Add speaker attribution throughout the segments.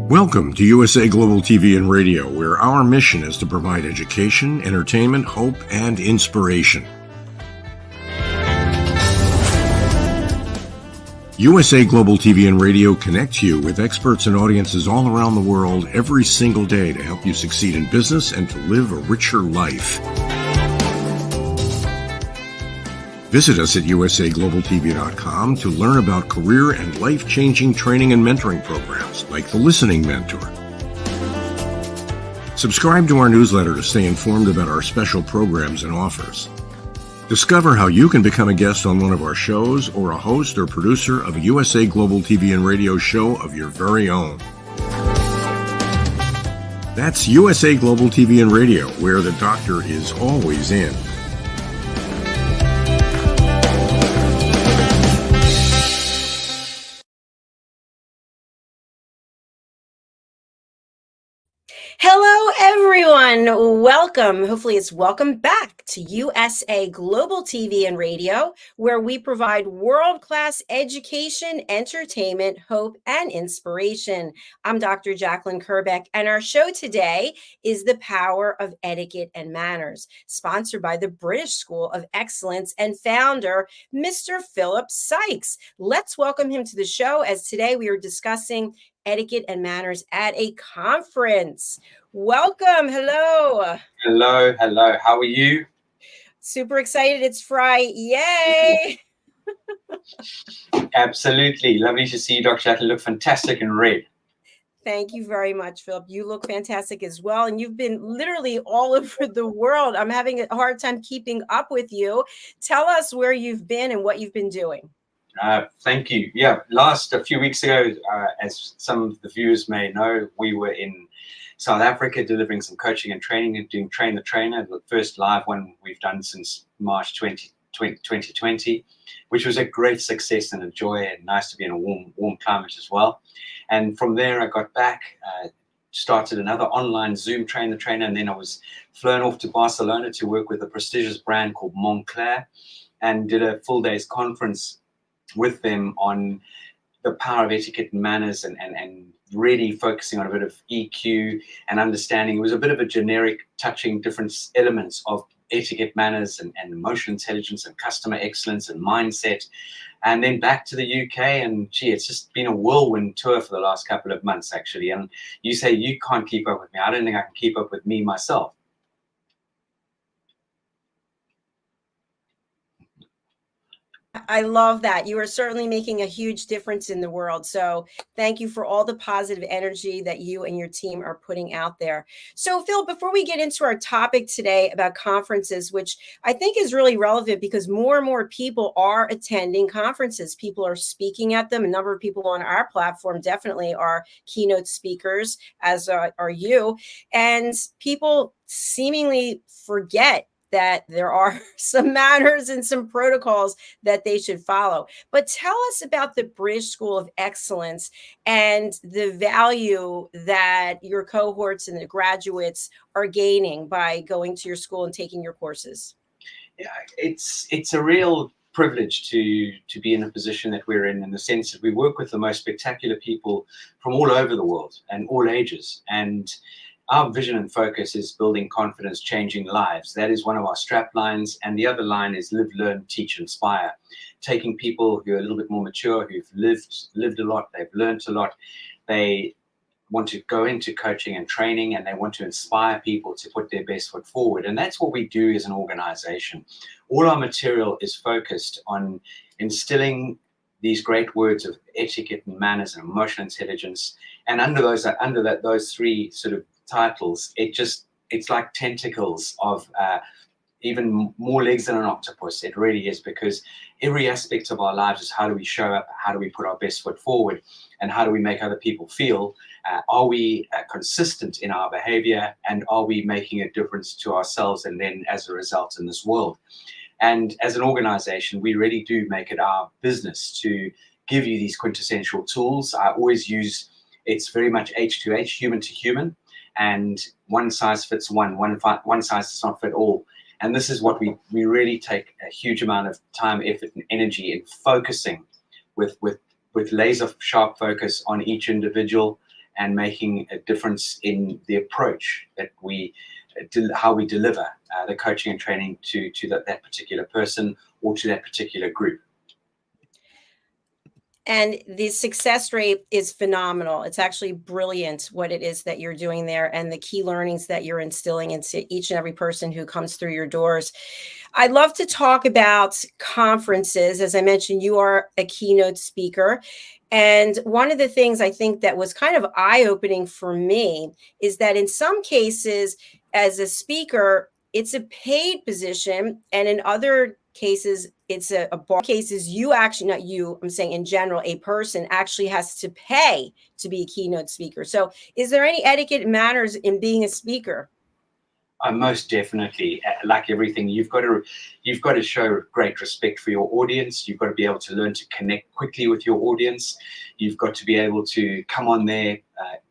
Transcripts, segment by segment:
Speaker 1: Welcome to USA Global TV and Radio, where our mission is to provide education, entertainment, hope, and inspiration. USA Global TV and Radio connects you with experts and audiences all around the world every single day to help you succeed in business and to live a richer life. Visit us at usaglobaltv.com to learn about career and life-changing training and mentoring programs like the Listening Mentor. Subscribe to our newsletter to stay informed about our special programs and offers. Discover how you can become a guest on one of our shows or a host or producer of a USA Global TV and Radio show of your very own. That's USA Global TV and Radio, where the doctor is always in.
Speaker 2: Hello, everyone. Welcome. Hopefully it's welcome back to USA Global TV and Radio, where we provide world-class education, entertainment, hope, and inspiration. I'm Dr. Jacalyn Kerbeck, and our show today is The Power of Etiquette and Manners, sponsored by the British School of Excellence and founder, Mr. Philip Sykes. Let's welcome him to the show, as today we are discussing etiquette and manners at a conference. Welcome. Hello.
Speaker 3: Hello. How are you?
Speaker 2: Super excited. It's Friday. Yay.
Speaker 3: Absolutely. Lovely to see you, Dr. Jacalyn. Look fantastic in red.
Speaker 2: Thank you very much, Philip. You look fantastic as well. And you've been literally all over the world. I'm having a hard time keeping up with you. Tell us where you've been and what you've been doing.
Speaker 3: Thank you. Yeah, a few weeks ago, as some of the viewers may know, we were in South Africa delivering some coaching and training and doing Train the Trainer, the first live one we've done since March 2020, which was a great success and a joy, and nice to be in a warm climate as well. And from there, I got back, started another online Zoom Train the Trainer, and then I was flown off to Barcelona to work with a prestigious brand called Montclair, and did a full day's conference with them on the power of etiquette and manners, and really focusing on a bit of EQ and understanding. It was a bit of a generic touching different elements of etiquette, manners, and emotional intelligence and customer excellence and mindset. And then back to the UK, and gee, it's just been a whirlwind tour for the last couple of months, actually. And you say you can't keep up with me. I don't think I can keep up with me myself.
Speaker 2: I love that. You are certainly making a huge difference in the world. So thank you for all the positive energy that you and your team are putting out there. So Phil, before we get into our topic today about conferences, which I think is really relevant because more and more people are attending conferences. People are speaking at them. A number of people on our platform definitely are keynote speakers, as are you. And people seemingly forget that there are some manners and some protocols that they should follow. But tell us about the British School of Excellence and the value that your cohorts and the graduates are gaining by going to your school and taking your courses.
Speaker 3: Yeah, it's a real privilege to be in a position that we're in the sense that we work with the most spectacular people from all over the world and all ages. And our vision and focus is building confidence, changing lives. That is one of our strap lines. And the other line is live, learn, teach, inspire. Taking people who are a little bit more mature, who've lived a lot, they've learned a lot. They want to go into coaching and training, and they want to inspire people to put their best foot forward. And that's what we do as an organization. All our material is focused on instilling these great words of etiquette and manners and emotional intelligence. And under those three sort of titles, it's like tentacles of even more legs than an octopus. It really is, because every aspect of our lives is how do we show up, how do we put our best foot forward, and how do we make other people feel? Are we consistent in our behavior, and are we making a difference to ourselves and then as a result in this world? And as an organization, we really do make it our business to give you these quintessential tools. I always use, it's very much H to H, human to human, and one size fits one size does not fit all. And this is what we really take a huge amount of time, effort, and energy in focusing with laser sharp focus on each individual and making a difference in the approach that how we deliver the coaching and training to that particular person or to that particular group.
Speaker 2: And the success rate is phenomenal. It's actually brilliant what it is that you're doing there and the key learnings that you're instilling into each and every person who comes through your doors. I'd love to talk about conferences. As I mentioned, you are a keynote speaker. And one of the things I think that was kind of eye-opening for me is that in some cases, as a speaker, it's a paid position, and in other cases, it's a bar cases, you actually, not you, I'm saying in general, a person actually has to pay to be a keynote speaker. So is there any etiquette and manners in being a speaker?
Speaker 3: Most definitely. Like everything, you've got to show great respect for your audience. You've got to be able to learn to connect quickly with your audience. You've got to be able to come on there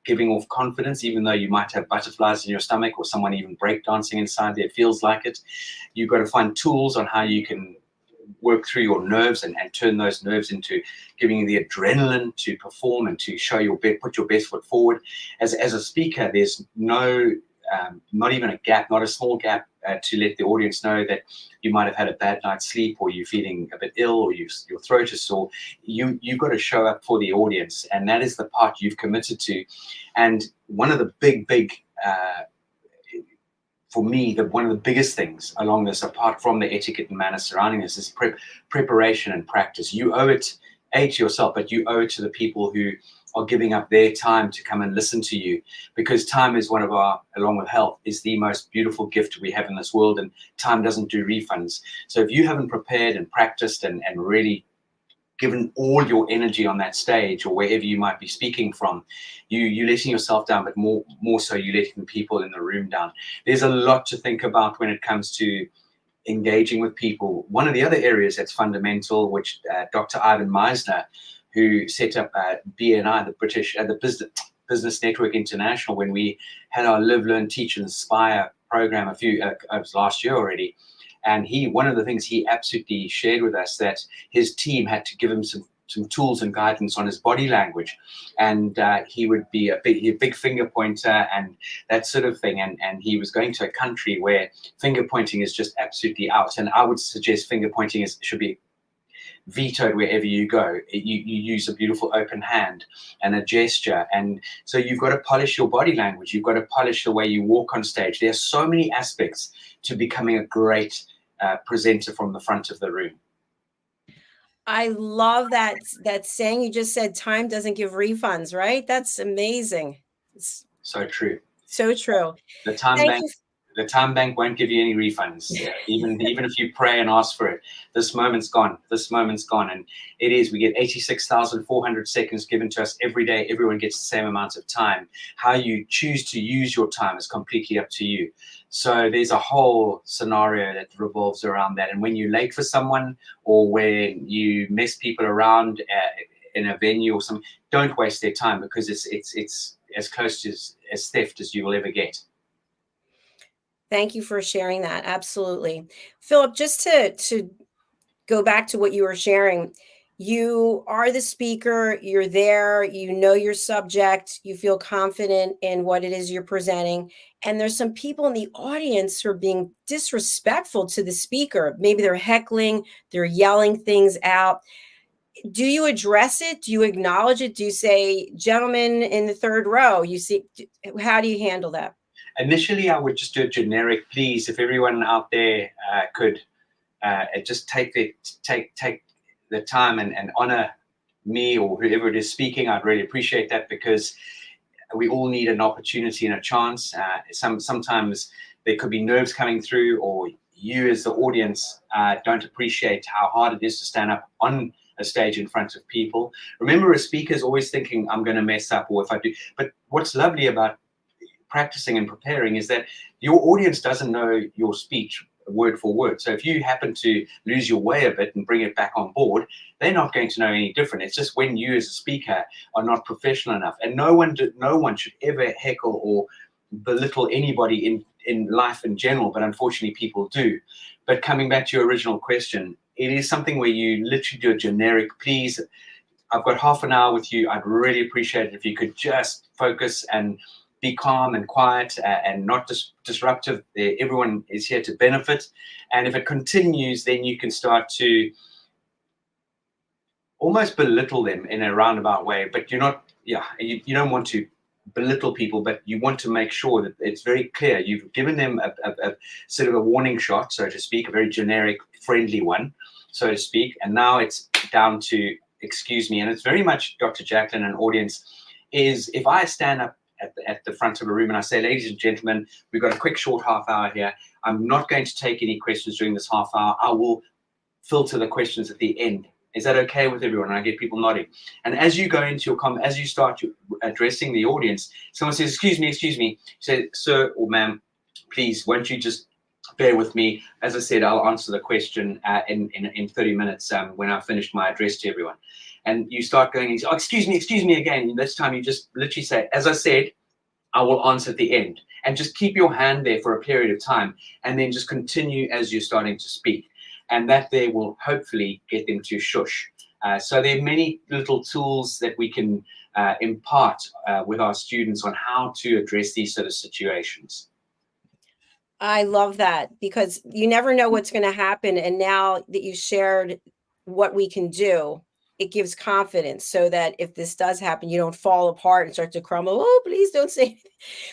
Speaker 3: giving off confidence, even though you might have butterflies in your stomach or someone even breakdancing inside there feels like it. You've got to find tools on how you can work through your nerves and turn those nerves into giving you the adrenaline to perform and to show put your best foot forward. As a speaker, there's no not even a gap, not a small gap, to let the audience know that you might have had a bad night's sleep, or you're feeling a bit ill, or your throat is sore. You've got to show up for the audience, and that is the part you've committed to. And one of the big for me, one of the biggest things along this, apart from the etiquette and manners surrounding this, is preparation and practice. You owe it to yourself, but you owe it to the people who are giving up their time to come and listen to you, because time is one of our, along with health, is the most beautiful gift we have in this world, and time doesn't do refunds. So if you haven't prepared and practiced and really given all your energy on that stage or wherever you might be speaking from, you're letting yourself down, but more so you're letting the people in the room down. There's a lot to think about when it comes to engaging with people. One of the other areas that's fundamental, which Dr. Ivan Meisner, who set up BNI, the Business Network International, when we had our Live, Learn, Teach, Inspire program it was last year already. And one of the things he absolutely shared with us, that his team had to give him some tools and guidance on his body language. And he would be a big finger pointer and that sort of thing. And he was going to a country where finger pointing is just absolutely out. And I would suggest finger pointing should be vetoed wherever you go. You use a beautiful open hand and a gesture. And so you've got to polish your body language. You've got to polish the way you walk on stage. There are so many aspects to becoming a great presenter from the front of the room.
Speaker 2: I love that saying you just said, time doesn't give refunds, right? That's amazing. It's
Speaker 3: so true.
Speaker 2: So true.
Speaker 3: The time bank won't give you any refunds. even if you pray and ask for it. This moment's gone. This moment's gone. And it is. We get 86,400 seconds given to us every day. Everyone gets the same amount of time. How you choose to use your time is completely up to you. So there's a whole scenario that revolves around that. And when you're late for someone, or when you mess people around in a venue or something, don't waste their time, because it's as close to as theft as you will ever get.
Speaker 2: Thank you for sharing that. Absolutely. Philip, just to go back to what you were sharing, you are the speaker, you're there, you know your subject, you feel confident in what it is you're presenting, and there's some people in the audience who are being disrespectful to the speaker. Maybe they're heckling, they're yelling things out. Do you address it? Do you acknowledge it? Do you say, "Gentlemen in the third row, you see," how do you handle that?
Speaker 3: Initially, I would just do a generic please. If everyone out there could just take the time and honor me or whoever it is speaking, I'd really appreciate that, because we all need an opportunity and a chance. Sometimes there could be nerves coming through, or you as the audience don't appreciate how hard it is to stand up on a stage in front of people. Remember, a speaker is always thinking, I'm going to mess up, or if I do. But what's lovely about practicing and preparing is that your audience doesn't know your speech word for word. So if you happen to lose your way a bit and bring it back on board, they're not going to know any different. It's just when you as a speaker are not professional enough. And no one should ever heckle or belittle anybody in life in general, but unfortunately people do. But coming back to your original question, it is something where you literally do a generic please. I've got half an hour with you. I'd really appreciate it if you could just focus and be calm and quiet and not disruptive. Everyone is here to benefit. And if it continues, then you can start to almost belittle them in a roundabout way. But you're not, you don't want to belittle people, but you want to make sure that it's very clear. You've given them a sort of a warning shot, so to speak, a very generic, friendly one, so to speak. And now it's down to excuse me. And it's very much Dr. Jacalyn and audience is, if I stand up at the front of a room and I say, ladies and gentlemen, we've got a quick short half hour here. I'm not going to take any questions during this half hour. I will filter the questions at the end. Is that okay with everyone? And I get people nodding. And as you go into your as you start addressing the audience, someone says, excuse me, you say, sir or ma'am, please, won't you just bear with me? As I said, I'll answer the question in 30 minutes when I've finished my address to everyone. And you start going, and say, oh, excuse me again. And this time you just literally say, as I said, I will answer at the end. And just keep your hand there for a period of time, and then just continue as you're starting to speak. And that there will hopefully get them to shush. So there are many little tools that we can impart with our students on how to address these sort of situations.
Speaker 2: I love that, because you never know what's going to happen. And now that you shared what we can do, it gives confidence, so that if this does happen, you don't fall apart and start to crumble. Oh, please don't say anything.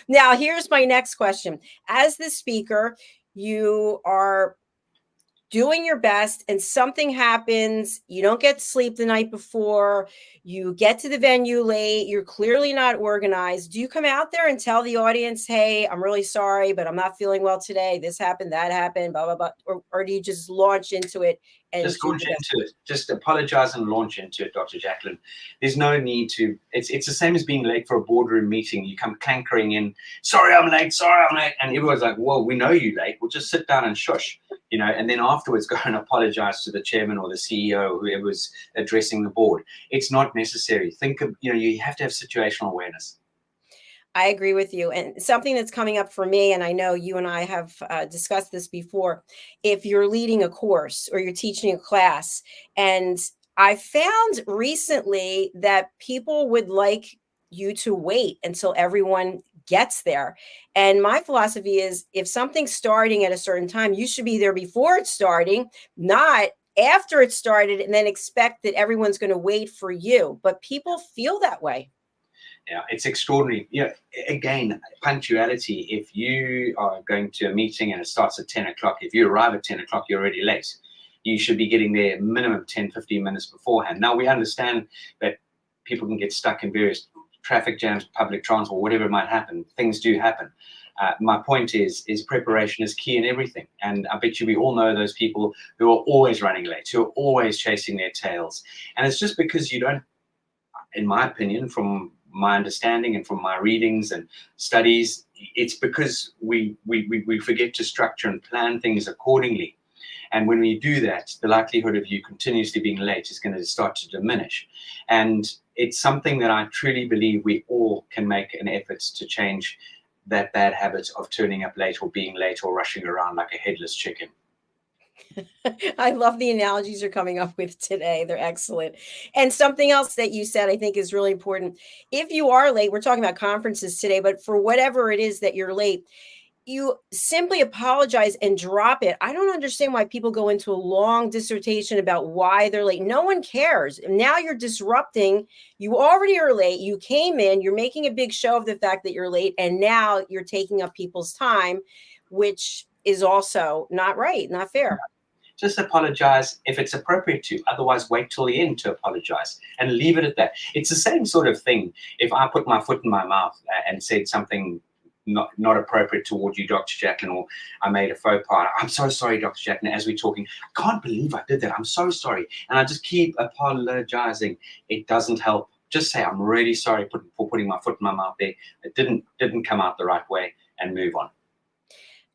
Speaker 2: Now, here's my next question. As the speaker, you are doing your best and something happens, you don't get sleep the night before, you get to the venue late, you're clearly not organized. Do you come out there and tell the audience, hey, I'm really sorry, but I'm not feeling well today, this happened, that happened, blah, blah, blah? Or do you just launch into it and
Speaker 3: just launch into it? Just apologize and launch into it, Dr. Jacalyn. There's no need to. It's the same as being late for a boardroom meeting. You come clankering in, sorry I'm late, and everyone's like, well, we know you're late, we'll just sit down and shush, and then afterwards go and apologize to the chairman or the CEO or whoever's addressing the board. It's not necessary. Think of, you have to have situational awareness.
Speaker 2: I agree with you. And something that's coming up for me, and I know you and I have discussed this before, if you're leading a course or you're teaching a class, and I found recently that people would like you to wait until everyone gets there. And my philosophy is, if something's starting at a certain time, you should be there before it's starting, not after it started and then expect that everyone's going to wait for you. But people feel that way.
Speaker 3: Yeah, it's extraordinary. Again, punctuality. If you are going to a meeting and it starts at 10 o'clock, if you arrive at 10 o'clock, you're already late. You should be getting there minimum 10, 15 minutes beforehand. Now, we understand that people can get stuck in various traffic jams, public transport, whatever might happen. Things do happen. My point is preparation is key in everything. And I bet you we all know those people who are always running late, who are always chasing their tails. And it's just because you don't, in my opinion, from my understanding and from my readings and studies, it's because we forget to structure and plan things accordingly. And when we do that, the likelihood of you continuously being late is going to start to diminish. And it's something that I truly believe we all can make an effort to change, that bad habit of turning up late or being late or rushing around like a headless chicken.
Speaker 2: I love the analogies you're coming up with today. They're excellent. And something else that you said I think is really important. If you are late, we're talking about conferences today, but for whatever it is that you're late, you simply apologize and drop it. I don't understand why people go into a long dissertation about why they're late. No one cares. Now you're disrupting. You already are late. You came in, you're making a big show of the fact that you're late, and now you're taking up people's time, which is also not right, not fair.
Speaker 3: Just apologize if it's appropriate to. Otherwise, wait till the end to apologize and leave it at that. It's the same sort of thing. If I put my foot in my mouth and said something not appropriate toward you, Dr. Jacalyn, or I made a faux pas. I'm so sorry, Dr. Jacalyn, as we're talking. I can't believe I did that. I'm so sorry. And I just keep apologizing. It doesn't help. Just say, I'm really sorry for putting my foot in my mouth there. It didn't come out the right way, and move on.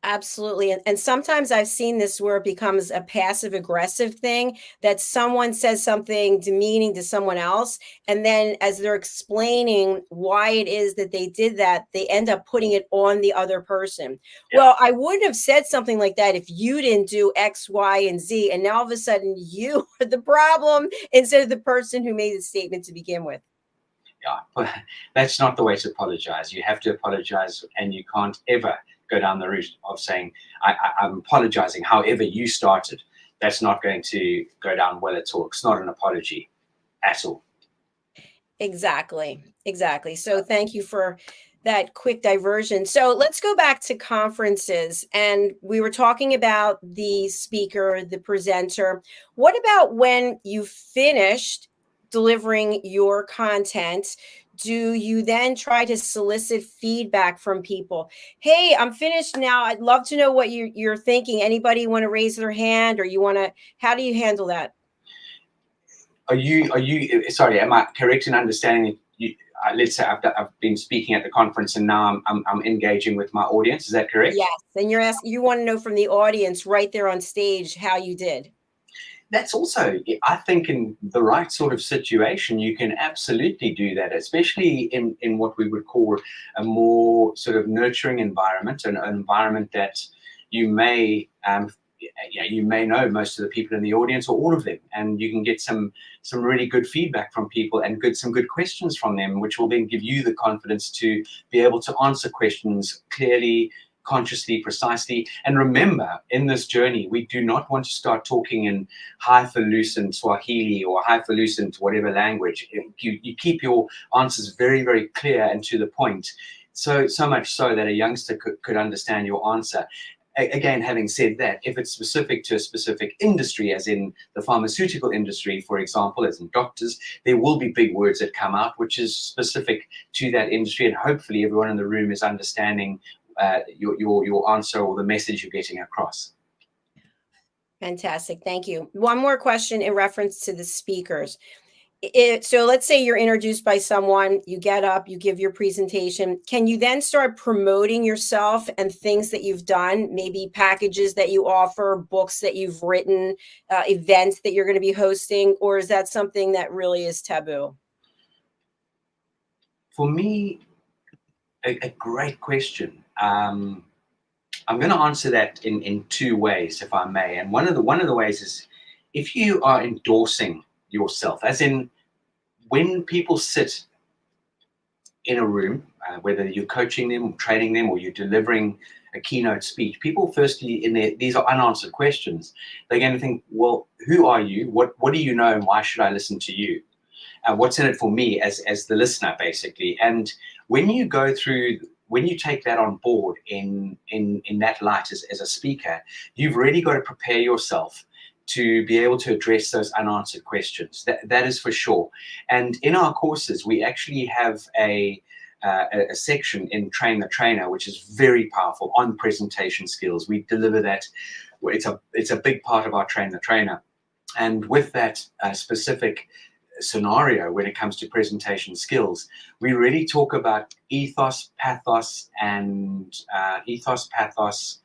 Speaker 2: Absolutely. And sometimes I've seen this where it becomes a passive aggressive thing, that someone says something demeaning to someone else. And then as they're explaining why it is that they did that, they end up putting it on the other person. Yeah. Well, I wouldn't have said something like that if you didn't do X, Y, and Z. And now all of a sudden you are the problem instead of the person who made the statement to begin with.
Speaker 3: Yeah, but that's not the way to apologize. You have to apologize, and you can't ever go down the route of saying, I'm apologizing, however you started. That's not going to go down well at all. It's not an apology at all.
Speaker 2: Exactly. So thank you for that quick diversion. So let's go back to conferences. And we were talking about the speaker, the presenter. What about when you finished delivering your content? Do you then try to solicit feedback from people? Hey, I'm finished now. I'd love to know what you're thinking. Anybody want to raise their hand, or how do you handle that?
Speaker 3: Are you sorry, am I correct in understanding you, let's say I've been speaking at the conference and now I'm engaging with my audience. Is that correct?
Speaker 2: Yes. And you want to know from the audience right there on stage how you did.
Speaker 3: That's also, I think, in the right sort of situation, you can absolutely do that, especially in what we would call a more sort of nurturing environment, an environment that you may know most of the people in the audience or all of them, and you can get some really good feedback from people and some good questions from them, which will then give you the confidence to be able to answer questions clearly, consciously, precisely. And remember, in this journey, we do not want to start talking in highfalutin Swahili or highfalutin whatever language. You keep your answers very, very clear and to the point, so much so that a youngster could understand your answer. Again, having said that, if it's specific to a specific industry, as in the pharmaceutical industry, for example, as in doctors, there will be big words that come out, which is specific to that industry. And hopefully everyone in the room is understanding your answer or the message you're getting across.
Speaker 2: Fantastic. Thank you. One more question in reference to the speakers. So let's say you're introduced by someone, you get up, you give your presentation. Can you then start promoting yourself and things that you've done, maybe packages that you offer, books that you've written, events that you're going to be hosting, or is that something that really is taboo?
Speaker 3: For me, a great question. I'm going to answer that in two ways, if I may. And one of the ways is, if you are endorsing yourself, as in when people sit in a room, whether you're coaching them or training them or you're delivering a keynote speech, people firstly these are unanswered questions. They're going to think, well, who are you? What do you know, and why should I listen to you? What's in it for me as the listener, basically? And when you take that on board in that light as a speaker, you've really got to prepare yourself to be able to address those unanswered questions. That is for sure. And in our courses, we actually have a section in Train the Trainer, which is very powerful on presentation skills. We deliver that. It's a big part of our Train the Trainer. And with that specific scenario when it comes to presentation skills. We really talk about ethos, pathos, and pathos.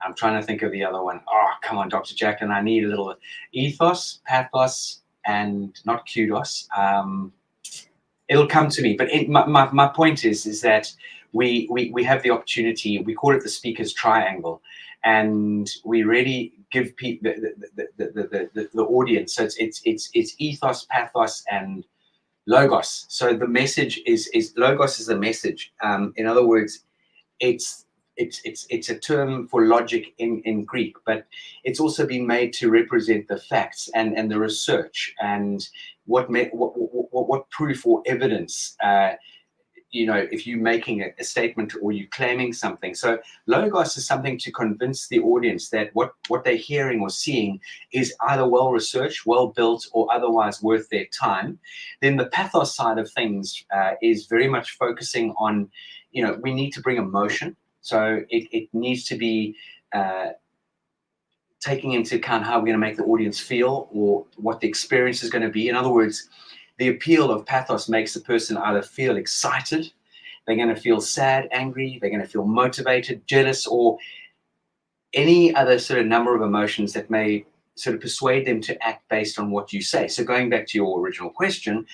Speaker 3: I'm trying to think of the other one. Oh, come on, Dr. Jacalyn, I need a little ethos, pathos, and not kudos. It'll come to me. But my point is that we have the opportunity. We call it the speaker's triangle, and we really give people the audience. So it's ethos, pathos, and logos. So the message is logos is a message. In other words, it's a term for logic in Greek, but it's also been made to represent the facts and the research and what proof or evidence. If you're making a statement or you're claiming something. So logos is something to convince the audience that what they're hearing or seeing is either well researched, well built, or otherwise worth their time. Then the pathos side of things is very much focusing on, we need to bring emotion. So it needs to be taking into account how we're going to make the audience feel or what the experience is going to be. In other words, the appeal of pathos makes the person either feel excited, they're going to feel sad, angry, they're going to feel motivated, jealous, or any other sort of number of emotions that may sort of persuade them to act based on what you say. So going back to your original question,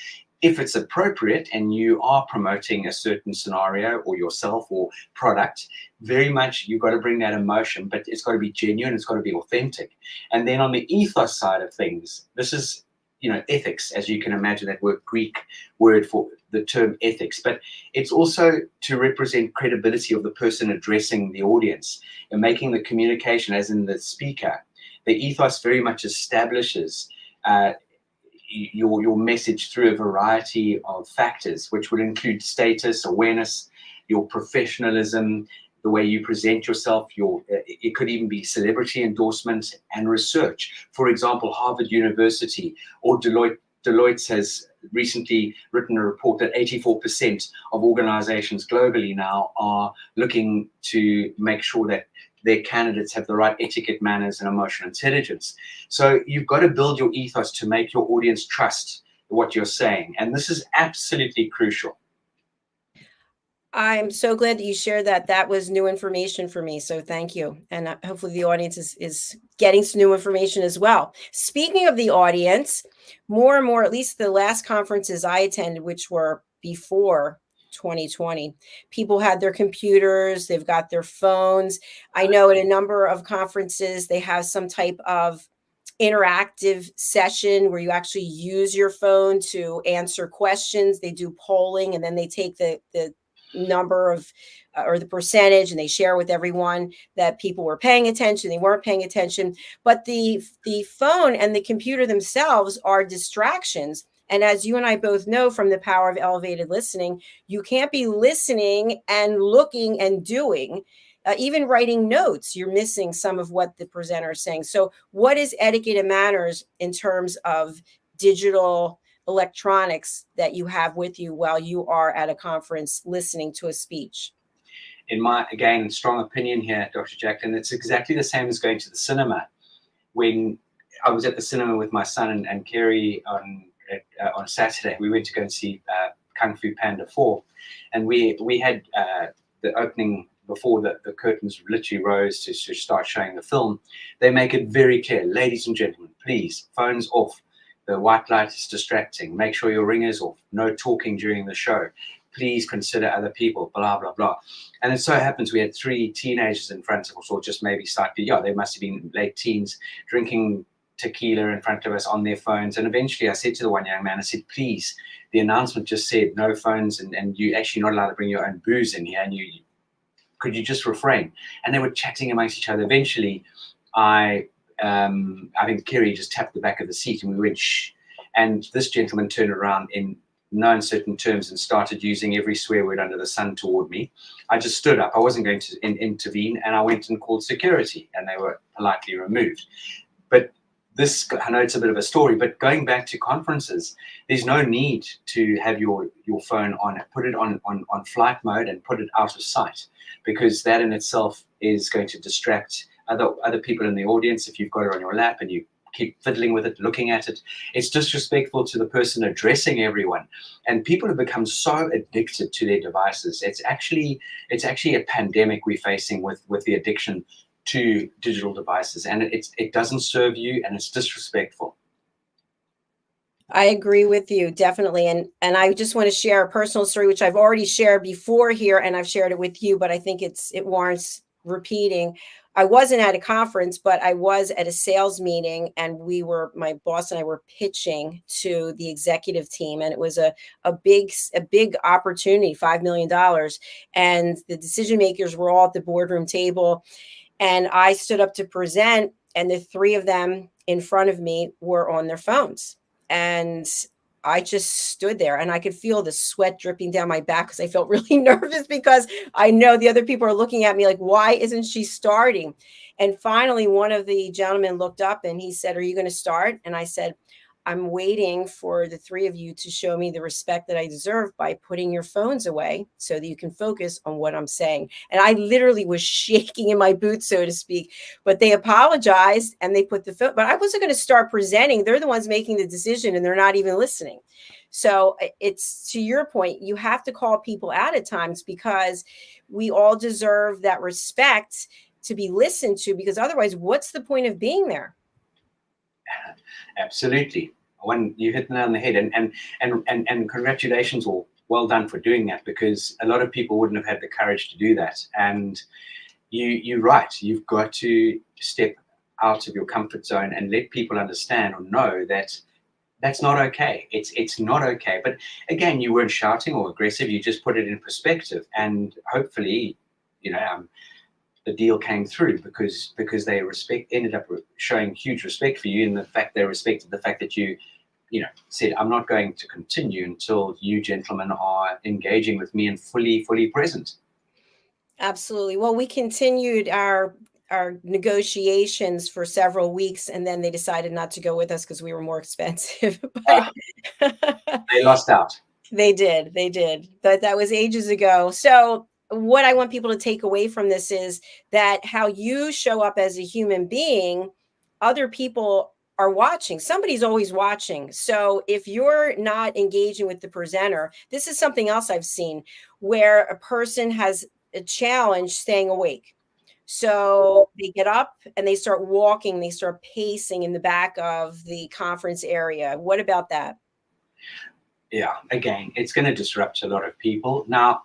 Speaker 3: if it's appropriate and you are promoting a certain scenario or yourself or product, very much you've got to bring that emotion, but it's got to be genuine, it's got to be authentic. And then on the ethos side of things, this is ethics, as you can imagine, that Greek word for the term ethics, but it's also to represent credibility of the person addressing the audience and making the communication, as in the speaker. The ethos very much establishes your message through a variety of factors, which would include status, awareness, your professionalism, the way you present yourself, it could even be celebrity endorsement and research. For example, Harvard University or Deloitte has recently written a report that 84% of organizations globally now are looking to make sure that their candidates have the right etiquette, manners, and emotional intelligence. So you've got to build your ethos to make your audience trust what you're saying. And this is absolutely crucial.
Speaker 2: I'm so glad that you shared that. That was new information for me. So thank you. And hopefully the audience is getting some new information as well. Speaking of the audience, more and more, at least the last conferences I attended, which were before 2020, people had their computers, they've got their phones. I know at a number of conferences, they have some type of interactive session where you actually use your phone to answer questions. They do polling and then they take the number of or the percentage and they share with everyone that people were paying attention, they weren't paying attention. But the phone and the computer themselves are distractions. And as you and I both know from the power of elevated listening, you can't be listening and looking and doing. Even writing notes, you're missing some of what the presenter is saying. So what is etiquette and manners in terms of digital electronics that you have with you while you are at a conference listening to a speech?
Speaker 3: In my, again, strong opinion here, Dr. Jacalyn, it's exactly the same as going to the cinema. When I was at the cinema with my son and Kerry on Saturday, we went to go and see Kung Fu Panda 4. And we had the opening before the curtains literally rose to start showing the film. They make it very clear, ladies and gentlemen, please, phones off. The white light is distracting. Make sure your ringer's off. No talking during the show. Please consider other people, blah, blah, blah. And it so happens we had 3 teenagers in front of us, or just maybe slightly, they must have been late teens, drinking tequila in front of us on their phones. And eventually I said to the one young man, I said, please, the announcement just said no phones and you're actually not allowed to bring your own booze in here. And could you just refrain? And they were chatting amongst each other. Eventually, I think Kerry just tapped the back of the seat and we went, shh. And this gentleman turned around in no uncertain terms and started using every swear word under the sun toward me. I just stood up. I wasn't going to intervene, and I went and called security, and they were politely removed. But this, I know it's a bit of a story, but going back to conferences, there's no need to have your phone on. Put it on flight mode and put it out of sight, because that in itself is going to distract other people in the audience. If you've got it on your lap and you keep fiddling with it, looking at it. It's disrespectful to the person addressing everyone. And people have become so addicted to their devices. It's actually a pandemic we're facing with the addiction to digital devices, and it doesn't serve you, and it's disrespectful.
Speaker 2: I agree with you, definitely. And I just want to share a personal story, which I've already shared before here, and I've shared it with you, but I think it warrants repeating. I wasn't at a conference, but I was at a sales meeting, and my boss and I were pitching to the executive team, and it was a big opportunity, $5 million. And the decision makers were all at the boardroom table, and I stood up to present, and the three of them in front of me were on their phones. And I just stood there, and I could feel the sweat dripping down my back because I felt really nervous, because I know the other people are looking at me like, why isn't she starting? And finally, one of the gentlemen looked up and he said, "Are you going to start?" And I said, "I'm waiting for the three of you to show me the respect that I deserve by putting your phones away so that you can focus on what I'm saying." And I literally was shaking in my boots, so to speak, but they apologized and they put the phone, but I wasn't going to start presenting. They're the ones making the decision and they're not even listening. So it's, to your point, you have to call people out at times, because we all deserve that respect to be listened to, because otherwise, what's the point of being there?
Speaker 3: Absolutely. When you hit the nail on the head, and congratulations, or well done for doing that, because a lot of people wouldn't have had the courage to do that. And you're right. You've got to step out of your comfort zone and let people understand or know that that's not okay. It's not okay. But again, you weren't shouting or aggressive. You just put it in perspective, and hopefully, the deal came through because they ended up showing huge respect for you, and the fact they respected the fact that you said, "I'm not going to continue until you gentlemen are engaging with me and fully present."
Speaker 2: Absolutely. Well, we continued our negotiations for several weeks, and then they decided not to go with us because we were more expensive. But
Speaker 3: They lost out.
Speaker 2: They did. But that was ages ago. So what I want people to take away from this is that how you show up as a human being, other people are watching. Somebody's always watching. So if you're not engaging with the presenter, this is something else I've seen, where a person has a challenge staying awake. So they get up and they start walking, they start pacing in the back of the conference area. What about that?
Speaker 3: Yeah, again, it's going to disrupt a lot of people. Now,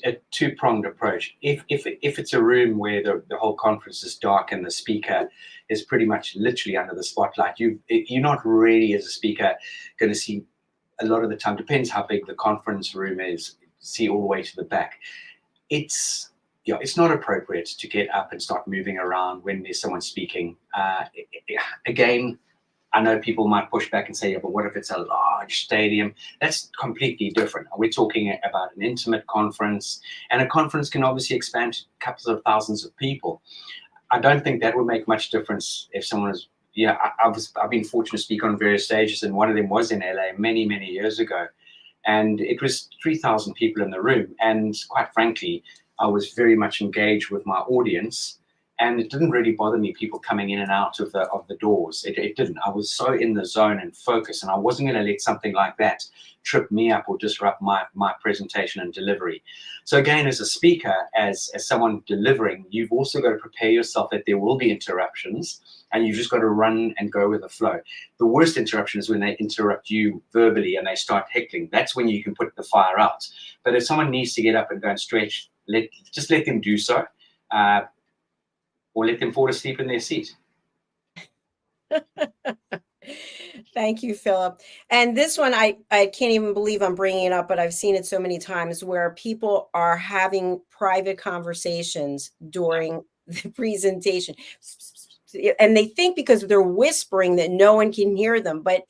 Speaker 3: a two-pronged approach. If it's a room where the whole conference is dark and the speaker is pretty much literally under the spotlight, you're not really, as a speaker, going to see a lot of the time. Depends how big the conference room is. See all the way to the back. It's not appropriate to get up and start moving around when there's someone speaking. Again, I know people might push back and say, "Yeah, but what if it's a large stadium?" That's completely different. We're talking about an intimate conference, and a conference can obviously expand to couple of thousands of people. I don't think that would make much difference if someone is. Yeah, I've been fortunate to speak on various stages, and one of them was in LA many years ago, and it was 3,000 people in the room. And quite frankly, I was very much engaged with my audience. And it didn't really bother me, people coming in and out of the doors. It didn't. I was so in the zone and focused, and I wasn't going to let something like that trip me up or disrupt my presentation and delivery. So again, as a speaker, as someone delivering, you've also got to prepare yourself that there will be interruptions, and you've just got to run and go with the flow. The worst interruption is when they interrupt you verbally and they start heckling. That's when you can put the fire out. But if someone needs to get up and go and stretch, just let them do so. Or let them fall asleep in their seat.
Speaker 2: Thank you, Philip. And this one, I can't even believe I'm bringing it up, but I've seen it so many times where people are having private conversations during the presentation. And they think because they're whispering that no one can hear them, but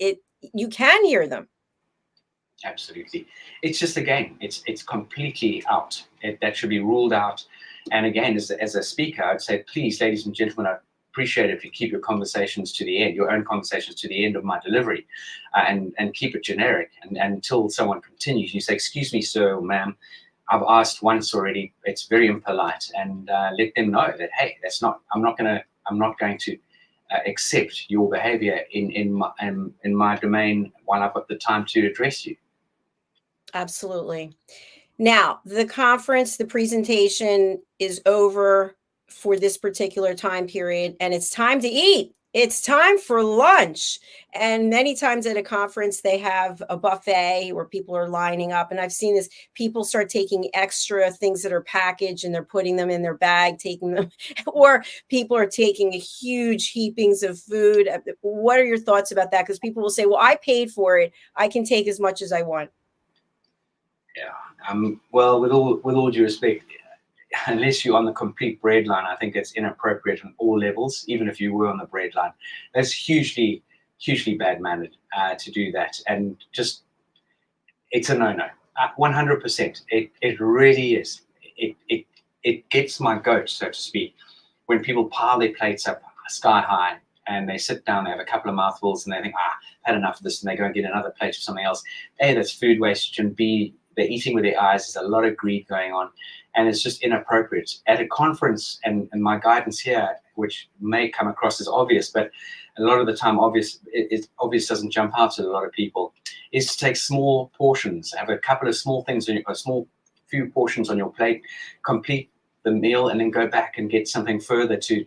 Speaker 2: you can hear them.
Speaker 3: Absolutely. It's just a game. It's completely out. That should be ruled out. And again, as a speaker, I'd say, please, ladies and gentlemen, I appreciate it if you keep your conversations to the end, your own conversations to the end of my delivery, and keep it generic. And until someone continues, you say, "Excuse me, sir or ma'am, I've asked once already. It's very impolite," and let them know that, hey, I'm not going to accept your behavior in my domain while I've got the time to address you.
Speaker 2: Absolutely. Now, the conference, the presentation is over for this particular time period, and it's time to eat. It's time for lunch. And many times at a conference, they have a buffet where people are lining up. And I've seen this, people start taking extra things that are packaged and they're putting them in their bag, taking them, or people are taking huge heapings of food. What are your thoughts about that? Because people will say, well, I paid for it. I can take as much as I want.
Speaker 3: Yeah. Well, with all due respect, unless you're on the complete bread line, I think it's inappropriate on all levels. Even if you were on the bread line, that's hugely bad-mannered to do that, and just it's a no-no. 100%. It really is. It gets my goat, so to speak, when people pile their plates up sky high and they sit down, they have a couple of mouthfuls, and they think, I've had enough of this, and they go and get another plate of something else. A, that's food wastage, and B, they're eating with their eyes. There's a lot of greed going on, and it's just inappropriate. At a conference, and my guidance here, which may come across as obvious, but a lot of the time obvious doesn't jump out to a lot of people, is to take small portions, have a couple of small things, a small few portions on your plate, complete the meal, and then go back and get something further to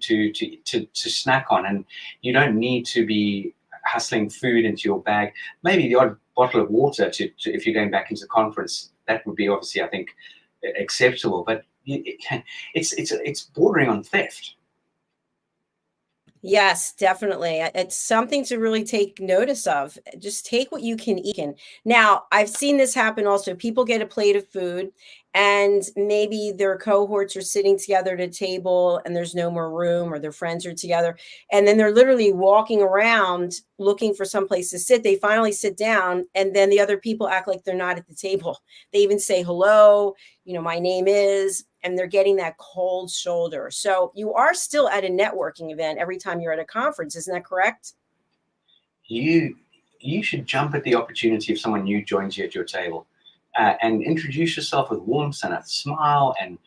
Speaker 3: snack on. And you don't need to be hustling food into your bag. Maybe the odd bottle of water to if you're going back into the conference, that would be obviously, I think, acceptable. But it's bordering on theft.
Speaker 2: Yes, definitely. It's something to really take notice of. Just take what you can eat. Now, I've seen this happen also. People get a plate of food and maybe their cohorts are sitting together at a table and there's no more room, or their friends are together. And then they're literally walking around looking for some place to sit. They finally sit down, and then the other people act like they're not at the table. They even say, hello, my name is, and they're getting that cold shoulder. So you are still at a networking event every time you're at a conference. Isn't that correct?
Speaker 3: You should jump at the opportunity if someone new joins you at your table, and introduce yourself with warmth and a smile, and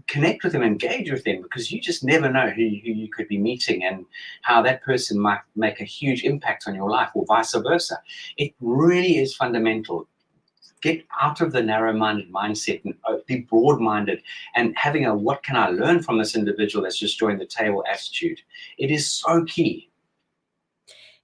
Speaker 3: connect with them, engage with them, because you just never know who you could be meeting and how that person might make a huge impact on your life, or vice versa. It really is fundamental. Get out of the narrow-minded mindset and be broad-minded, and having a what can I learn from this individual that's just joined the table attitude. It is so key.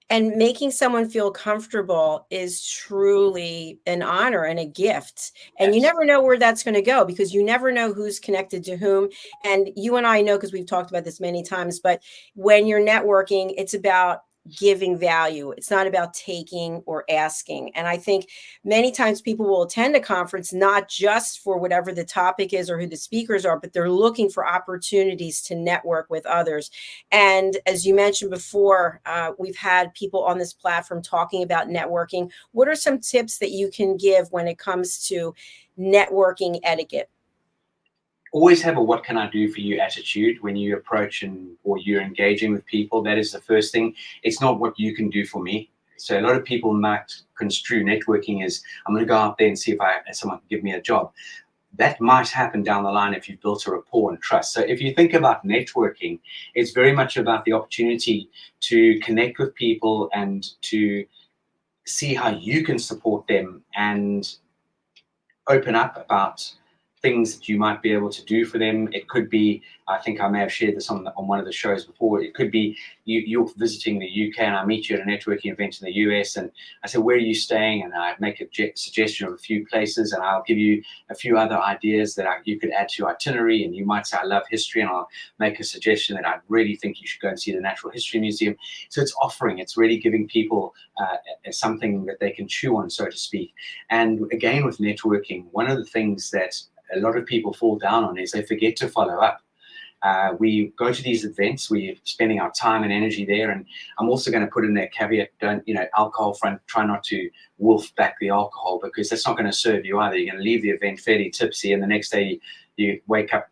Speaker 2: And making someone feel comfortable is truly an honor and a gift. And you
Speaker 3: Yes.
Speaker 2: never know where that's going to go, because you never know who's connected to whom. And you and I know, because we've talked about this many times, but when you're networking, it's about giving value. It's not about taking or asking. And I think many times people will attend a conference not just for whatever the topic is or who the speakers are, but they're looking for opportunities to network with others. And as you mentioned before, we've had people on this platform talking about networking. What are some tips that you can give when it comes to networking etiquette?
Speaker 3: Always have a what can I do for you attitude when you approach or you're engaging with people. That is the first thing. It's not what you can do for me. So a lot of people might construe networking as, I'm going to go out there and see if someone can give me a job. That might happen down the line if you've built a rapport and trust. So if you think about networking, it's very much about the opportunity to connect with people and to see how you can support them and open up about things that you might be able to do for them. It could be, I think I may have shared this on one of the shows before, it could be you're visiting the UK and I meet you at a networking event in the US, and I say, where are you staying? And I make a suggestion of a few places, and I'll give you a few other ideas that you could add to your itinerary. And you might say, I love history, and I'll make a suggestion that I really think you should go and see the Natural History Museum. So it's offering, it's really giving people something that they can chew on, so to speak. And again, with networking, one of the things that a lot of people fall down on is they forget to follow up. We go to these events, we're spending our time and energy there, and I'm also going to put in that caveat, don't, alcohol front, try not to wolf back the alcohol, because that's not going to serve you either. You're going to leave the event fairly tipsy, and the next day you wake up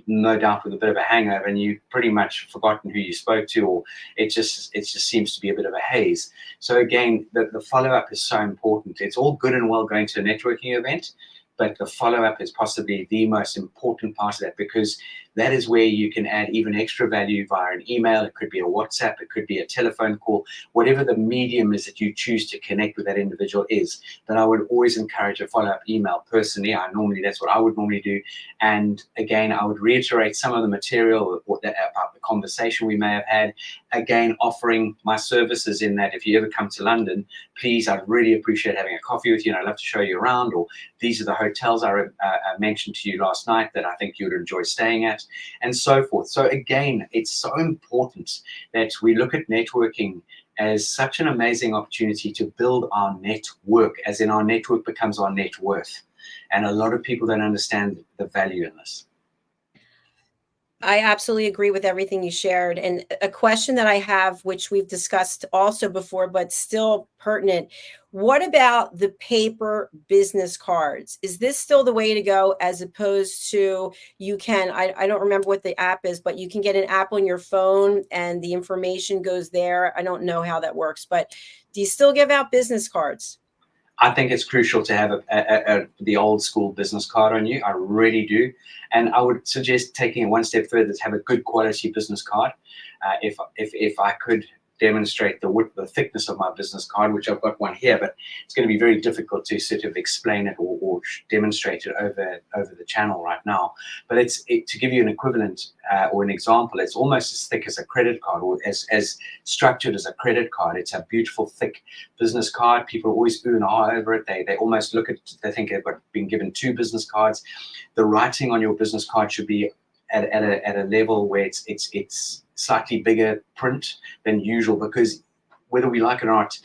Speaker 3: no doubt with a bit of a hangover, and you've pretty much forgotten who you spoke to, or it just seems to be a bit of a haze. So again, the follow-up is so important. It's all good and well going to a networking event, but the follow-up is possibly the most important part of that, because That is where you can add even extra value via an email. It could be a WhatsApp, it could be a telephone call, whatever the medium is that you choose to connect with that individual is. But I would always encourage a follow-up email personally. That's what I would normally do. And again, I would reiterate some of the material about the conversation we may have had. Again, offering my services in that if you ever come to London, please, I'd really appreciate having a coffee with you, and I'd love to show you around, or these are the hotels I mentioned to you last night that I think you would enjoy staying at, and so forth. So again, it's so important that we look at networking as such an amazing opportunity to build our network, as in our network becomes our net worth. And a lot of people don't understand the value in this.
Speaker 2: I absolutely agree with everything you shared. And a question that I have, which we've discussed also before, but still pertinent. What about the paper business cards? Is this still the way to go, as opposed to I don't remember what the app is, but you can get an app on your phone and the information goes there. I don't know how that works, but do you still give out business cards?
Speaker 3: I think it's crucial to have the old school business card on you. I really do. And I would suggest taking it one step further to have a good quality business card. If I could demonstrate the thickness of my business card, which I've got one here, but it's going to be very difficult to sort of explain it or demonstrate it over the channel right now. But to give you an equivalent or an example, it's almost as thick as a credit card, or as structured as a credit card. It's a beautiful, thick business card. People always ooh and ah over it. They almost look at it, they think they've been given 2 business cards. The writing on your business card should be at a level where it's slightly bigger print than usual, because whether we like it or not,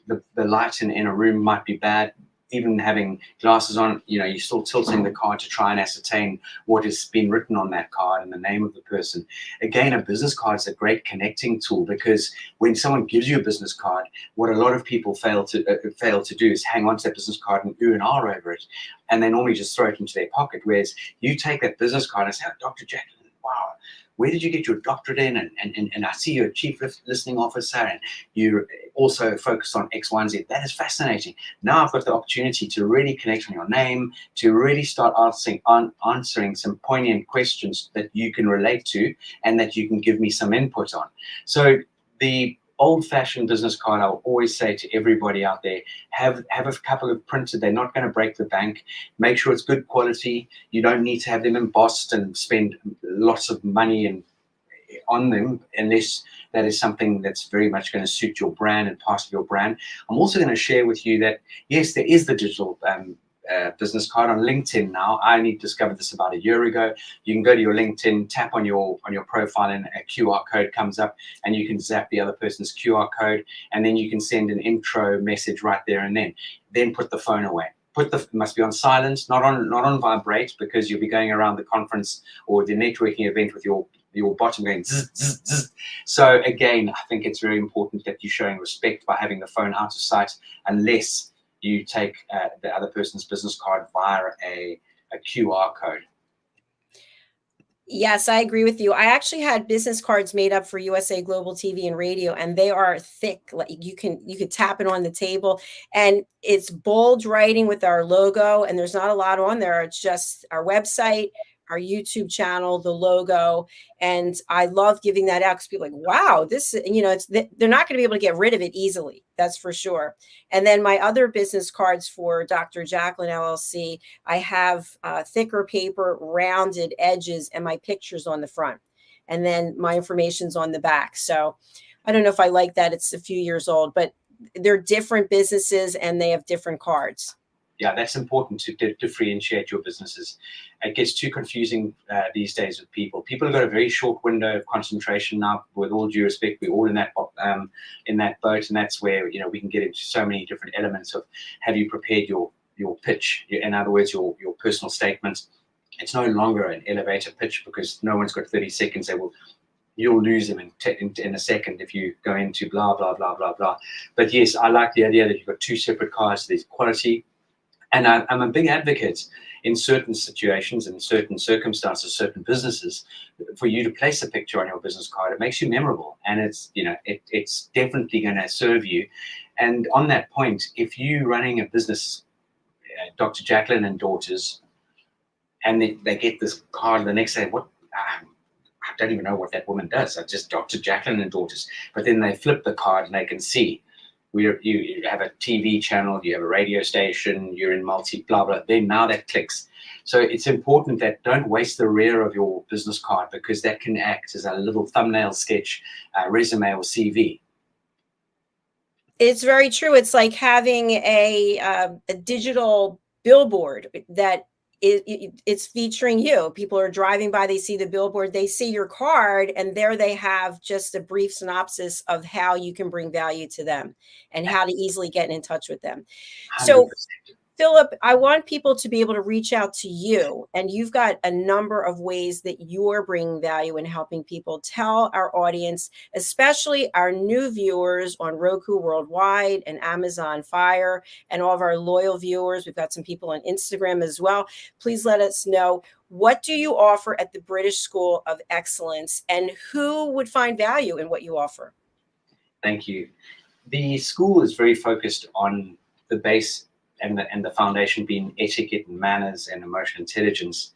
Speaker 3: the light in a room might be bad. Even having glasses on, you're still tilting the card to try and ascertain what has been written on that card and the name of the person. Again, a business card is a great connecting tool, because when someone gives you a business card, what a lot of people fail to do is hang on to that business card and ooh and ah over it, and they normally just throw it into their pocket. Whereas you take that business card and say, oh, Dr. Jacalyn, wow, where did you get your doctorate in? And I see you're a chief listening officer, and you also focus on X, Y, and Z. That is fascinating. Now I've got the opportunity to really connect on your name, to really start answering some poignant questions that you can relate to and that you can give me some input on. So the old-fashioned business card, I'll always say to everybody out there, have a couple of printed. They're not going to break the bank. Make sure it's good quality. You don't need to have them embossed and spend lots of money on them, unless that is something that's very much going to suit your brand and part of your brand. I'm also going to share with you that, yes, there is the digital business card on LinkedIn now. I only discovered this about a year ago. You can go to your LinkedIn, tap on your profile, and a QR code comes up, and you can zap the other person's QR code, and then you can send an intro message right there and then put the phone away. It must be on silent, not on vibrate, because you'll be going around the conference or the networking event with your bottom going zzz, zzz, zzz. So again, I think it's very important that you're showing respect by having the phone out of sight, unless you take the other person's business card via a QR code.
Speaker 2: Yes, I agree with you. I actually had business cards made up for USA Global TV and Radio, and they are thick. Like you could tap it on the table, and it's bold writing with our logo, and there's not a lot on there. It's just our website, our YouTube channel, the logo. And I love giving that out because people are like, wow, this, they're not going to be able to get rid of it easily. That's for sure. And then my other business cards for Dr. Jacalyn LLC, I have thicker paper, rounded edges, and my pictures on the front. And then my information's on the back. So I don't know if I like that. It's a few years old, but they're different businesses and they have different cards.
Speaker 3: Yeah, that's important to differentiate your businesses. It gets too confusing these days with people. People have got a very short window of concentration now. With all due respect, we're all in that boat, and that's where we can get into so many different elements of, have you prepared your pitch? In other words, your personal statement. It's no longer an elevator pitch, because no one's got 30 seconds. You'll lose them in a second if you go into blah blah blah blah blah. But yes, I like the idea that you've got 2 separate cards. There's quality. And I'm a big advocate in certain situations, in certain circumstances, certain businesses, for you to place a picture on your business card. It makes you memorable, and it's definitely going to serve you. And on that point, if you're running a business, Dr. Jacalyn and Daughters, and they get this card the next day, I don't even know what that woman does. I just Dr. Jacalyn and Daughters. But then they flip the card and they can see you have a TV channel, you have a radio station, you're in multi blah blah. Then now that clicks. So it's important that don't waste the rear of your business card, because that can act as a little thumbnail sketch, resume, or CV.
Speaker 2: It's very true. It's like having a digital billboard that it's featuring you. People are driving by, they see the billboard, they see your card, and there they have just a brief synopsis of how you can bring value to them and how to easily get in touch with them.
Speaker 3: 100%.
Speaker 2: So Philip, I want people to be able to reach out to you, and you've got a number of ways that you're bringing value and helping people. Tell our audience, especially our new viewers on Roku Worldwide and Amazon Fire, and all of our loyal viewers. We've got some people on Instagram as well. Please let us know, what do you offer at the British School of Excellence, and who would find value in what you offer?
Speaker 3: Thank you. The school is very focused on the base and the foundation being etiquette and manners and emotional intelligence.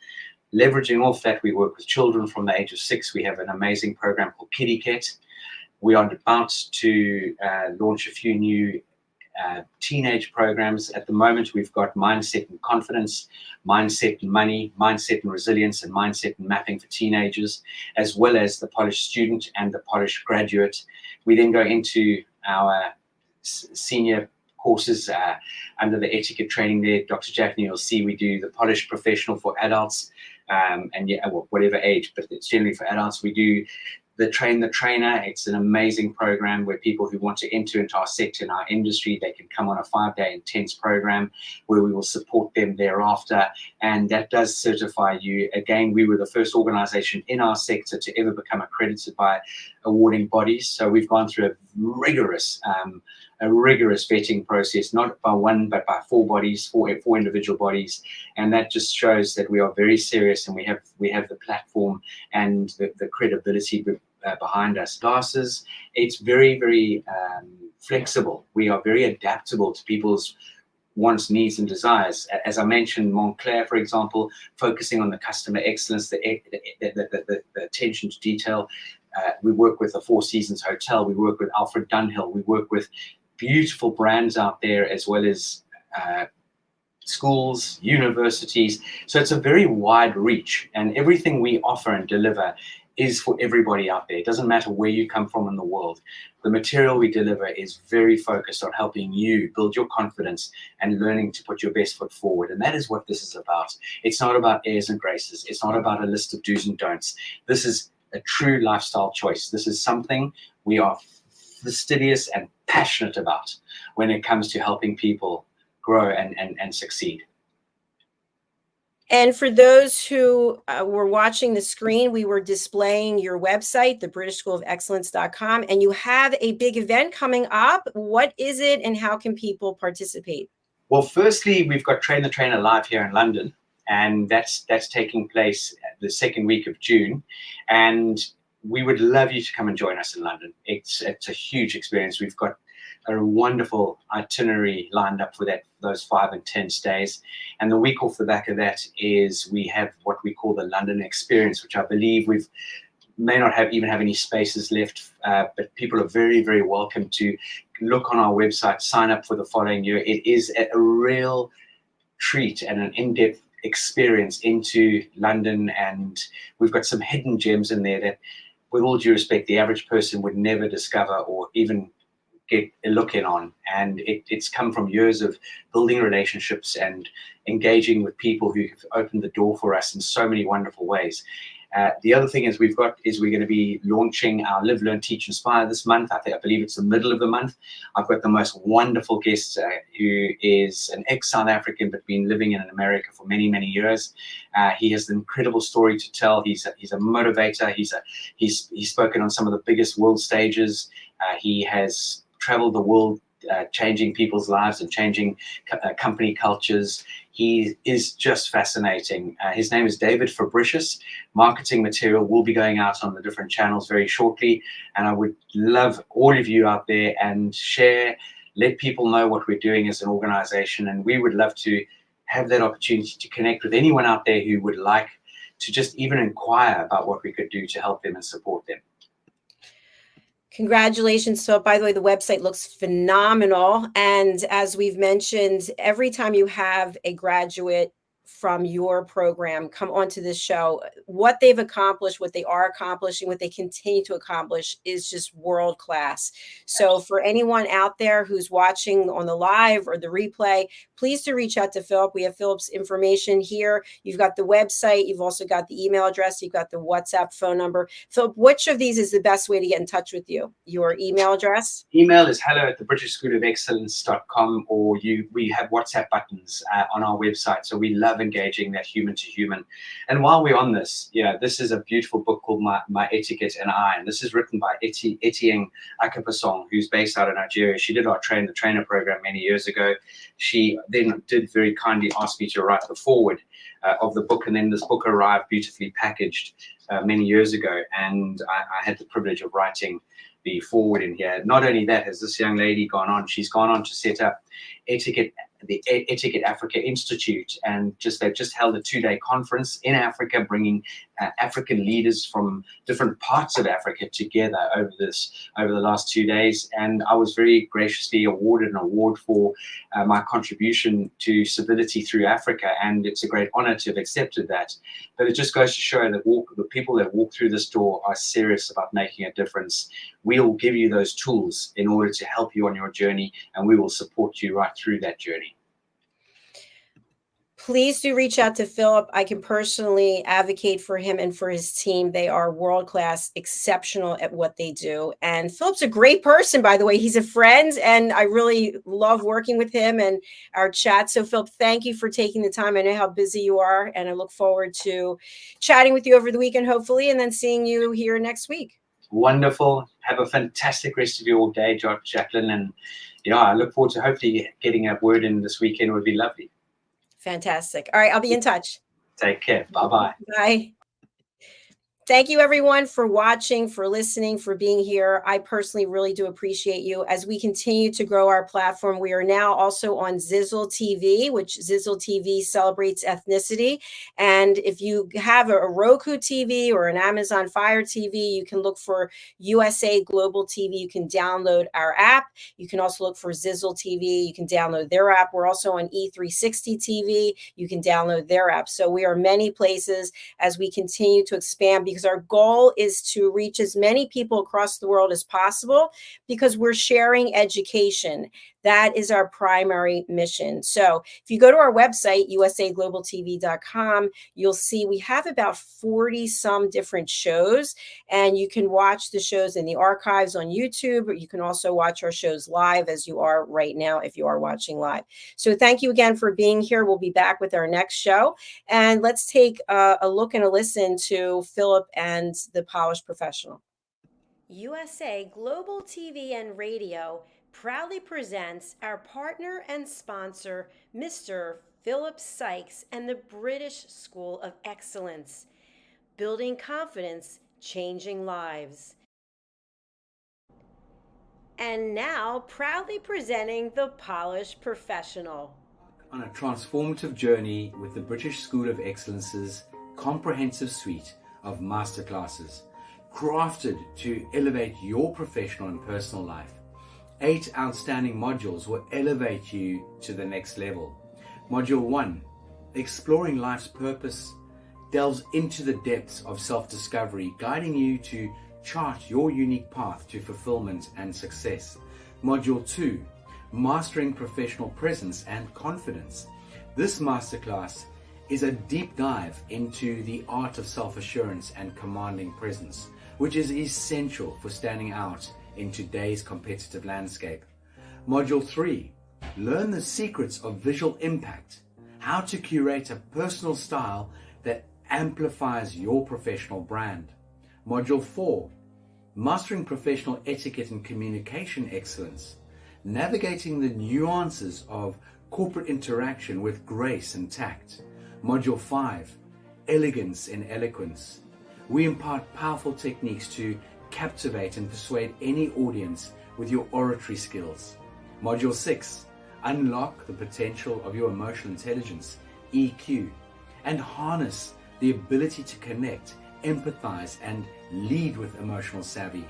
Speaker 3: Leveraging off that, we work with children from the age of 6. We have an amazing program called Etiquette. We are about to launch a few new teenage programs. At the moment, we've got mindset and confidence, mindset and money, mindset and resilience, and mindset and mapping for teenagers, as well as the polished student and the polished graduate. We then go into our senior courses under the etiquette training there. Dr. Jacalyn, you'll see we do the polished professional for adults, and whatever age, but it's generally for adults. We do the train the trainer. It's an amazing program where people who want to enter into our sector, in our industry, they can come on a 5-day intense program where we will support them thereafter, and that does certify you. Again, we were the first organization in our sector to ever become accredited by awarding bodies, so we've gone through a rigorous vetting process, not by one but by 4 bodies, four individual bodies, and that just shows that we are very serious, and we have the platform and the credibility behind us. Classes, it's very, very flexible. We are very adaptable to people's wants, needs, and desires. As I mentioned, Montclair, for example, focusing on the customer excellence, the attention to detail. We work with the Four Seasons Hotel. We work with Alfred Dunhill. We work with beautiful brands out there, as well as schools, universities. So it's a very wide reach, and everything we offer and deliver is for everybody out there. It doesn't matter where you come from in the world. The material we deliver is very focused on helping you build your confidence and learning to put your best foot forward. And that is what this is about. It's not about airs and graces. It's not about a list of do's and don'ts. This is a true lifestyle choice. This is something we are fastidious and passionate about when it comes to helping people grow and succeed.
Speaker 2: And for those who were watching the screen, we were displaying your website, thebritishschoolofexcellence.com, and you have a big event coming up. What is it, and how can people participate?
Speaker 3: Well, firstly, we've got Train the Trainer live here in London, and that's taking place the second week of June. And we would love you to come and join us in London. It's a huge experience. We've got a wonderful itinerary lined up for those 5 and 10 stays. And the week off the back of that is we have what we call the London Experience, which I believe may not even have any spaces left, but people are very, very welcome to look on our website, sign up for the following year. It is a real treat and an in-depth experience into London, and we've got some hidden gems in there that, with all due respect, the average person would never discover or even get a look in on. And it's come from years of building relationships and engaging with people who have opened the door for us in so many wonderful ways. The other thing is we're going to be launching our Live, Learn, Teach, Inspire this month. I believe it's the middle of the month. I've got the most wonderful guest who is an ex-South African but been living in America for many, many years. He has an incredible story to tell. He's a motivator. He's spoken on some of the biggest world stages. He has traveled the world, changing people's lives and changing company cultures. He is just fascinating. His name is David Fabricius. Marketing material will be going out on the different channels very shortly. And I would love all of you out there and share, let people know what we're doing as an organization. And we would love to have that opportunity to connect with anyone out there who would like to just even inquire about what we could do to help them and support them.
Speaker 2: Congratulations. So, by the way, the website looks phenomenal. And as we've mentioned, every time you have a graduate from your program come onto this show, what they've accomplished, what they are accomplishing, what they continue to accomplish is just world class. So for anyone out there who's watching on the live or the replay, please do reach out to Philip. We have Philip's information here. You've got the website. You've also got the email address. You've got the WhatsApp phone number. Philip, which of these is the best way to get in touch with you? Your email address?
Speaker 3: Email is hello@thebritishschoolofexcellence.com, or we have WhatsApp buttons on our website. So we love engaging that human to human. And while we're on this, this is a beautiful book called My Etiquette and I, and this is written by Etienne Akapasong, who's based out of Nigeria. She did our Train the Trainer program many years ago. She then did very kindly ask me to write the foreword of the book, and then this book arrived beautifully packaged many years ago, and I had the privilege of writing the foreword in here. Not only that, has this young lady she's gone on to set up the Etiquette Africa Institute, and they've just held a 2-day conference in Africa, bringing African leaders from different parts of Africa together over the last 2 days. And I was very graciously awarded an award for my contribution to civility through Africa, and it's a great honor to have accepted that. But it just goes to show that the people that walk through this door are serious about making a difference. We'll give you those tools in order to help you on your journey, and we will support you right through that journey.
Speaker 2: Please do reach out to Philip. I can personally advocate for him and for his team. They are world-class, exceptional at what they do. And Philip's a great person, by the way. He's a friend, and I really love working with him and our chat. So, Philip, thank you for taking the time. I know how busy you are, and I look forward to chatting with you over the weekend, hopefully, and then seeing you here next week.
Speaker 3: Wonderful. Have a fantastic rest of your day, Jacalyn. And I look forward to hopefully getting a word in this weekend. It would be lovely.
Speaker 2: Fantastic. All right, I'll be in touch.
Speaker 3: Take care. Bye-bye.
Speaker 2: Bye. Thank you, everyone, for watching, for listening, for being here. I personally really do appreciate you. As we continue to grow our platform, we are now also on Zizzle TV, which Zizzle TV celebrates ethnicity. And if you have a Roku TV or an Amazon Fire TV, you can look for USA Global TV. You can download our app. You can also look for Zizzle TV. You can download their app. We're also on E360 TV. You can download their app. So we are many places as we continue to expand, because our goal is to reach as many people across the world as possible, because we're sharing education. That is our primary mission. So if you go to our website, usaglobaltv.com, you'll see we have about 40 some different shows, and you can watch the shows in the archives on YouTube, or you can also watch our shows live, as you are right now if you are watching live. So thank you again for being here. We'll be back with our next show, and let's take a look and a listen to Philip and the Polished Professional. USA Global TV and Radio proudly presents our partner and sponsor, Mr. Philip SYKES and the British School of Excellence. Building confidence, changing lives. And now, proudly presenting the Polished Professional.
Speaker 4: On a transformative journey with the British School of Excellence's comprehensive suite of masterclasses, crafted to elevate your professional and personal life. 8 outstanding modules will elevate you to the next level. Module 1, Exploring Life's Purpose, delves into the depths of self-discovery, guiding you to chart your unique path to fulfillment and success. Module 2, Mastering Professional Presence and Confidence. This masterclass is a deep dive into the art of self-assurance and commanding presence, which is essential for standing out in today's competitive landscape. Module 3, Learn the Secrets of Visual Impact, how to curate a personal style that amplifies your professional brand. Module 4, Mastering Professional Etiquette and Communication Excellence, navigating the nuances of corporate interaction with grace and tact. Module 5, Elegance in Eloquence. We impart powerful techniques to captivate and persuade any audience with your oratory skills. Module 6, Unlock the potential of your emotional intelligence, EQ, and harness the ability to connect, empathize, and lead with emotional savvy.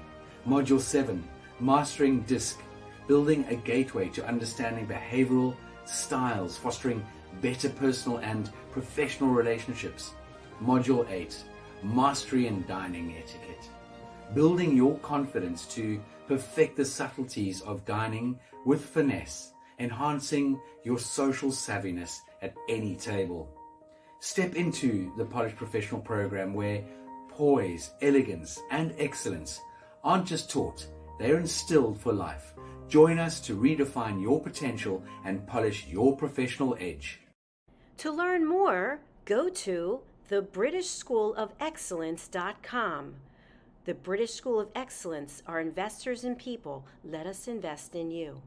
Speaker 4: Module 7, Mastering DISC, building a gateway to understanding behavioral styles, fostering better personal and professional relationships. Module 8, Mastery in Dining Etiquette, building your confidence to perfect the subtleties of dining with finesse, enhancing your social savviness at any table. Step into the Polished Professional program where poise, elegance, and excellence aren't just taught, they're instilled for life. Join us to redefine your potential and polish your professional edge.
Speaker 2: To learn more, go to thebritishschoolofexcellence.com. The British School of Excellence are investors in people. Let us invest in you.